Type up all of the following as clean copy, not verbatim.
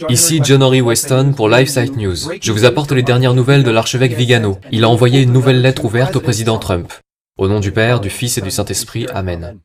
Ici John Henry Weston pour LifeSite News. Je vous apporte les dernières nouvelles de l'archevêque Vigano. Il a envoyé une nouvelle lettre ouverte au président Trump. Au nom du Père, du Fils et du Saint-Esprit. Amen.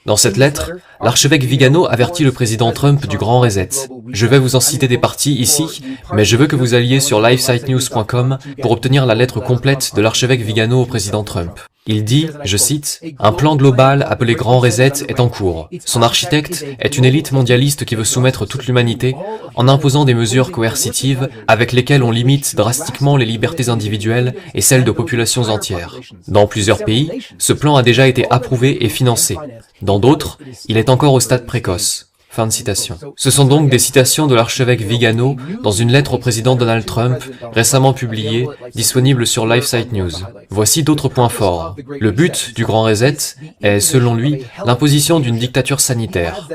Dans cette lettre, l'archevêque Vigano avertit le président Trump du grand reset. Je vais vous en citer des parties ici, mais je veux que vous alliez sur lifesitenews.com pour obtenir la lettre complète de l'archevêque Vigano au président Trump. Il dit, je cite, « Un plan global appelé Grand Reset est en cours. Son architecte est une élite mondialiste qui veut soumettre toute l'humanité en imposant des mesures coercitives avec lesquelles on limite drastiquement les libertés individuelles et celles de populations entières. Dans plusieurs pays, ce plan a déjà été approuvé et financé. Dans d'autres, il est encore au stade précoce. » Fin de citation. Ce sont donc des citations de l'archevêque Vigano dans une lettre au président Donald Trump, récemment publiée, disponible sur LifeSite News. Voici d'autres points forts. Le but du Grand Reset est, selon lui, l'imposition d'une dictature sanitaire.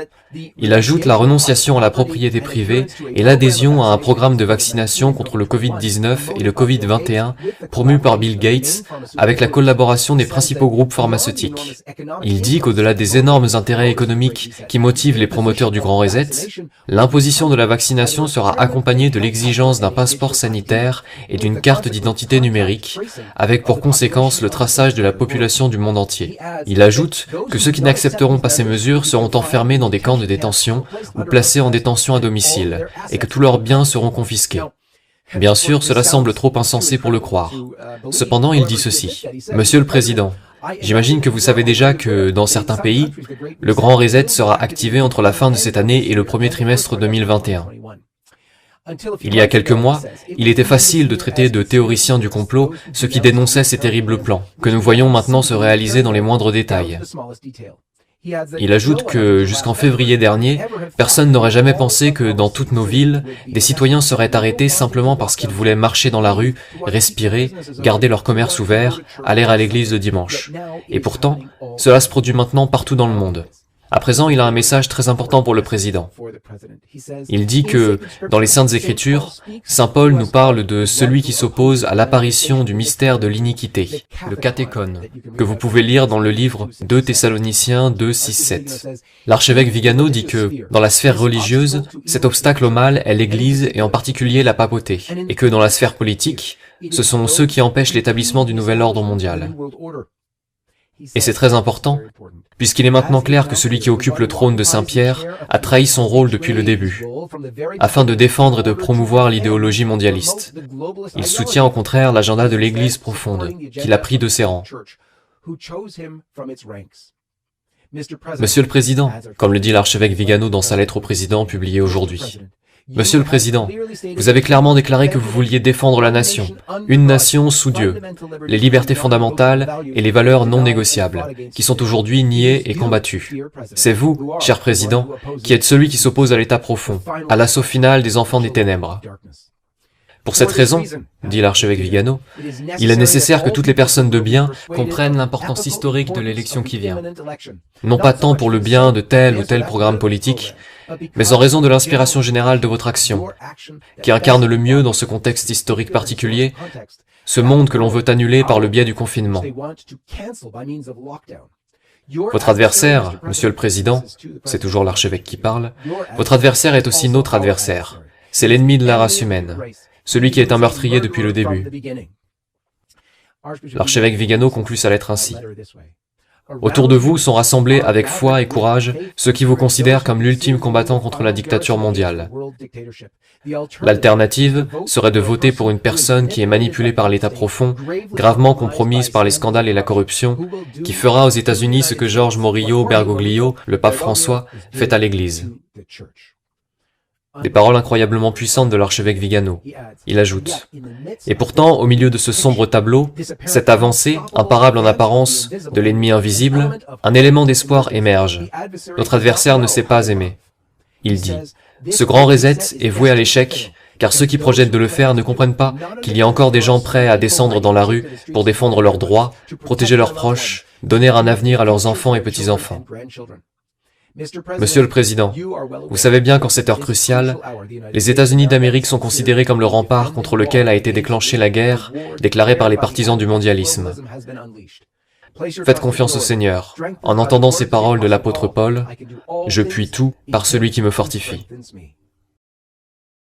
Il ajoute la renonciation à la propriété privée et l'adhésion à un programme de vaccination contre le Covid-19 et le Covid-21 promu par Bill Gates avec la collaboration des principaux groupes pharmaceutiques. Il dit qu'au-delà des énormes intérêts économiques qui motivent les promoteurs du Grand Reset, l'imposition de la vaccination sera accompagnée de l'exigence d'un passeport sanitaire et d'une carte d'identité numérique, avec pour conséquence le traçage de la population du monde entier. Il ajoute que ceux qui n'accepteront pas ces mesures seront enfermés dans des camps de détention ou placés en détention à domicile, et que tous leurs biens seront confisqués. Bien sûr, cela semble trop insensé pour le croire. Cependant, il dit ceci. « Monsieur le Président, j'imagine que vous savez déjà que, dans certains pays, le Grand Reset sera activé entre la fin de cette année et le premier trimestre 2021. Il y a quelques mois, il était facile de traiter de théoriciens du complot ceux qui dénonçaient ces terribles plans, que nous voyons maintenant se réaliser dans les moindres détails. Il ajoute que, jusqu'en février dernier, personne n'aurait jamais pensé que, dans toutes nos villes, des citoyens seraient arrêtés simplement parce qu'ils voulaient marcher dans la rue, respirer, garder leur commerce ouvert, aller à l'église le dimanche. Et pourtant, cela se produit maintenant partout dans le monde. À présent, il a un message très important pour le président. Il dit que, dans les Saintes Écritures, Saint Paul nous parle de celui qui s'oppose à l'apparition du mystère de l'iniquité, le catéchone, que vous pouvez lire dans le livre 2 Thessaloniciens 2, 6, 7. L'archevêque Vigano dit que, dans la sphère religieuse, cet obstacle au mal est l'Église et en particulier la papauté, et que dans la sphère politique, ce sont ceux qui empêchent l'établissement du nouvel ordre mondial. Et c'est très important, puisqu'il est maintenant clair que celui qui occupe le trône de Saint-Pierre a trahi son rôle depuis le début, afin de défendre et de promouvoir l'idéologie mondialiste. Il soutient au contraire l'agenda de l'Église profonde, qu'il a pris de ses rangs. Monsieur le Président, comme le dit l'archevêque Vigano dans sa lettre au président publiée aujourd'hui, Monsieur le Président, vous avez clairement déclaré que vous vouliez défendre la nation, une nation sous Dieu, les libertés fondamentales et les valeurs non négociables, qui sont aujourd'hui niées et combattues. C'est vous, cher Président, qui êtes celui qui s'oppose à l'état profond, à l'assaut final des enfants des ténèbres. Pour cette raison, dit l'archevêque Vigano, il est nécessaire que toutes les personnes de bien comprennent l'importance historique de l'élection qui vient. Non pas tant pour le bien de tel ou tel programme politique, mais en raison de l'inspiration générale de votre action, qui incarne le mieux dans ce contexte historique particulier, ce monde que l'on veut annuler par le biais du confinement. Votre adversaire, Monsieur le Président, c'est toujours l'archevêque qui parle, votre adversaire est aussi notre adversaire. C'est l'ennemi de la race humaine, celui qui est un meurtrier depuis le début. L'archevêque Vigano conclut sa lettre ainsi. Autour de vous sont rassemblés avec foi et courage ceux qui vous considèrent comme l'ultime combattant contre la dictature mondiale. L'alternative serait de voter pour une personne qui est manipulée par l'état profond, gravement compromise par les scandales et la corruption, qui fera aux États-Unis ce que George Morillo Bergoglio, le pape François, fait à l'Église. Des paroles incroyablement puissantes de l'archevêque Vigano. Il ajoute, « Et pourtant, au milieu de ce sombre tableau, cette avancée, imparable en apparence, de l'ennemi invisible, un élément d'espoir émerge. Notre adversaire ne sait pas aimer. » Il dit, « Ce grand reset est voué à l'échec, car ceux qui projettent de le faire ne comprennent pas qu'il y a encore des gens prêts à descendre dans la rue pour défendre leurs droits, protéger leurs proches, donner un avenir à leurs enfants et petits-enfants. » Monsieur le Président, vous savez bien qu'en cette heure cruciale, les États-Unis d'Amérique sont considérés comme le rempart contre lequel a été déclenchée la guerre déclarée par les partisans du mondialisme. Faites confiance au Seigneur. En entendant ces paroles de l'apôtre Paul, je puis tout par celui qui me fortifie.